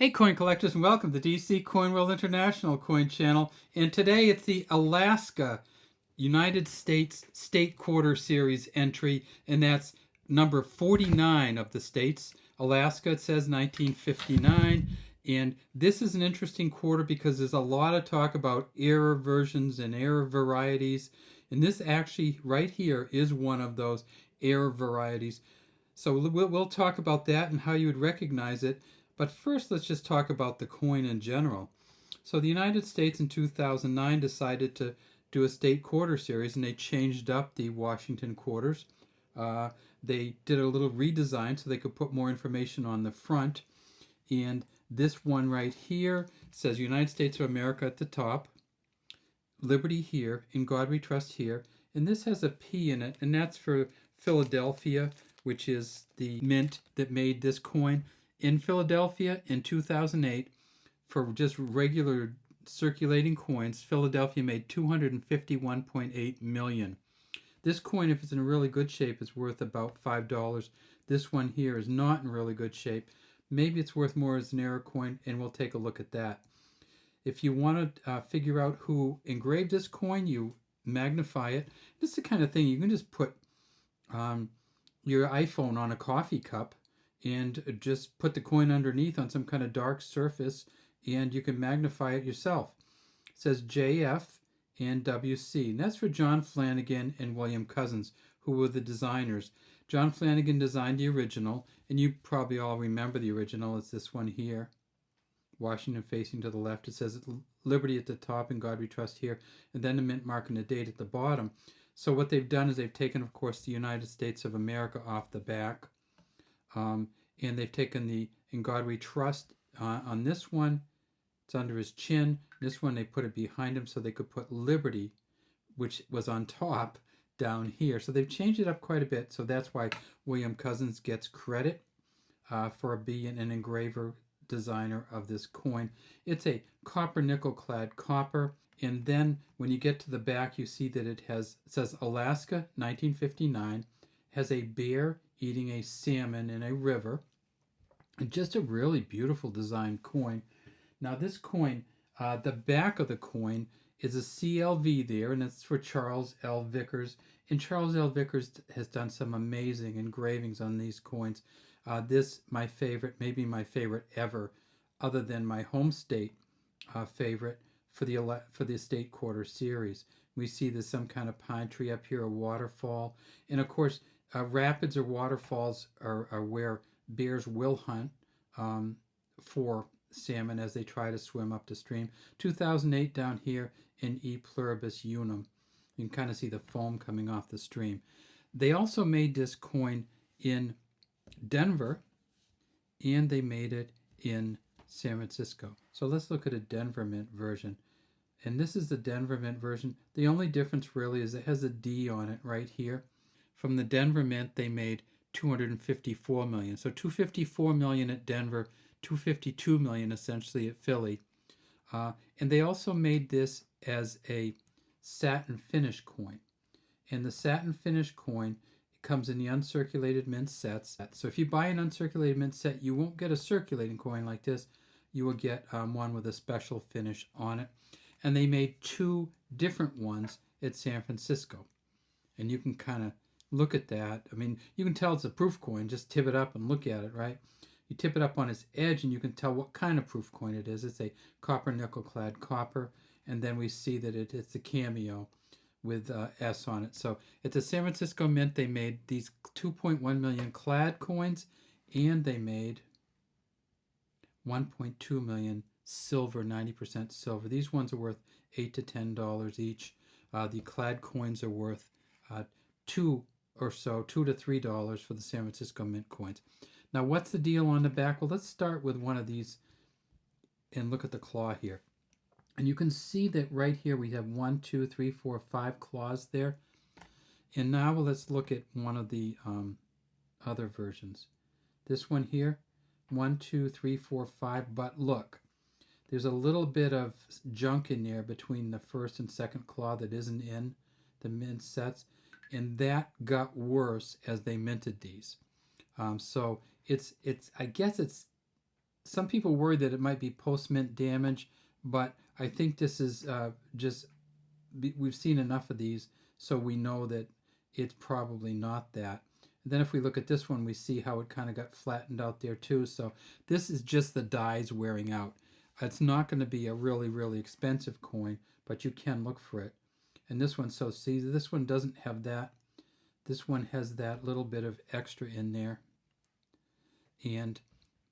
Hey coin collectors, and welcome to DC Coin World International Coin Channel. And today it's the Alaska United States State Quarter Series entry, and that's number 49 of the states. Alaska, it says 1959. And this is an interesting quarter because there's a lot of talk about error versions and error varieties. And this actually, right here, is one of those error varieties. So we'll talk about that and how you would recognize it. But first, let's just talk about the coin in general. So the United States in 2009 decided to do a state quarter series, and they changed up the Washington quarters. They did a little redesign so they could put more information on the front. And this one right here says United States of America at the top, Liberty here, In God We Trust here. And this has a P in it, and that's for Philadelphia, which is the mint that made this coin. In Philadelphia in 2008, for just regular circulating coins, Philadelphia made $251.8 million. This coin, if it's in really good shape, is worth about $5. This one here is not in really good shape. Maybe it's worth more as an error coin, and we'll take a look at that. If you want to figure out who engraved this coin, you magnify it. This is the kind of thing you can just put your iPhone on a coffee cup and just put the coin underneath on some kind of dark surface, and you can magnify it yourself. It says JF and WC, and that's for John Flanagan and William Cousins, who were the designers. John Flanagan designed the original, and you probably all remember the original. It's this one here, Washington facing to the left. It says Liberty at the top, and God We Trust here, and then the mint mark and the date at the bottom. So what they've done is they've taken, of course, the United States of America off the back. And they've taken the In God We Trust on this one. It's under his chin. This one they put it behind him so they could put Liberty, which was on top, down here. So they've changed it up quite a bit. So that's why William Cousins gets credit for being an engraver designer of this coin. It's a copper nickel clad copper. And then when you get to the back, you see that it says Alaska 1959, has a bear eating a salmon in a river. And just a really beautiful designed coin. Now this coin, the back of the coin is a CLV there, and it's for Charles L. Vickers. And Charles L. Vickers has done some amazing engravings on these coins. This, my favorite, maybe my favorite ever, other than my home state favorite for the State Quarter series. We see there's some kind of pine tree up here, a waterfall, and of course, rapids or waterfalls are where bears will hunt for salmon as they try to swim up the stream. 2008 down here in E pluribus unum. You can kind of see the foam coming off the stream. They also made this coin in Denver, and they made it in San Francisco. So let's look at a Denver Mint version. And this is the Denver Mint version. The only difference really is it has a D on it right here. From the Denver Mint, they made $254 million. So $254 million at Denver, $252 million essentially at Philly. And they also made this as a satin finish coin. And the satin finish coin comes in the uncirculated mint sets. So if you buy an uncirculated mint set, you won't get a circulating coin like this. You will get one with a special finish on it. And they made two different ones at San Francisco. And you can kind of look at that. I mean, you can tell it's a proof coin. Just tip it up and look at it, right? You tip it up on its edge and you can tell what kind of proof coin it is. It's a copper nickel clad copper. And then we see that it's a cameo with S on it. So at the San Francisco Mint, they made these 2.1 million clad coins, and they made 1.2 million silver, 90% silver. These ones are worth $8 to $10 each. The clad coins are worth $2 to $3 for the San Francisco Mint coins. Now, what's the deal on the back? Well, let's start with one of these and look at the claw here. And you can see that right here we have 1, 2, 3, 4, 5 claws there. And now let's look at one of the other versions. This one here, 1, 2, 3, 4, 5. But look, there's a little bit of junk in there between the first and second claw that isn't in the mint sets. And that got worse as they minted these. So I guess it's some people worry that it might be post-mint damage, but I think this is just, we've seen enough of these, so we know that it's probably not that. And then if we look at this one, we see how it kind of got flattened out there too. So this is just the dies wearing out. It's not going to be a really, really expensive coin, but you can look for it. And this one, so see, this one doesn't have that. This one has that little bit of extra in there. And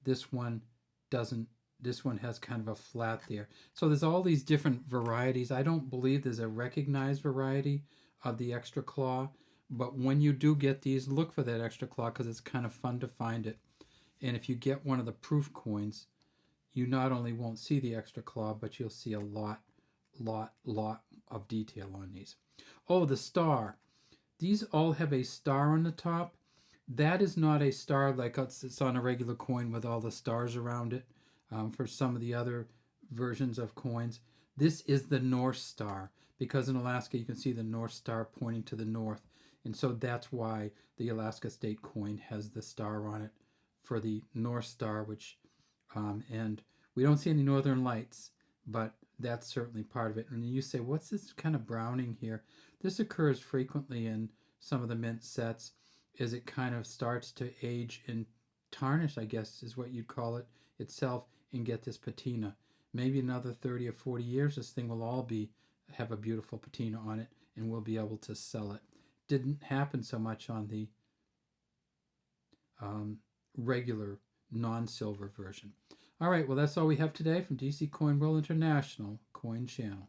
this one doesn't. This one has kind of a flat there. So there's all these different varieties. I don't believe there's a recognized variety of the extra claw, but when you do get these, look for that extra claw because it's kind of fun to find it. And if you get one of the proof coins, you not only won't see the extra claw, but you'll see a lot of detail on these. Oh, the star. These all have a star on the top. That is not a star like it's on a regular coin with all the stars around it. For some of the other versions of coins, this is the North Star, because in Alaska you can see the North Star pointing to the north, and so that's why the Alaska State coin has the star on it for the North Star, which and we don't see any northern lights, but that's certainly part of it. And you say, what's this kind of browning here? This occurs frequently in some of the mint sets as it kind of starts to age and tarnish, I guess is what you'd call it, itself, and get this patina. Maybe another 30 or 40 years, this thing will all have a beautiful patina on it, and we'll be able to sell it. Didn't happen so much on the regular non-silver version. All right, well, that's all we have today from DC Coin World International Coin Channel.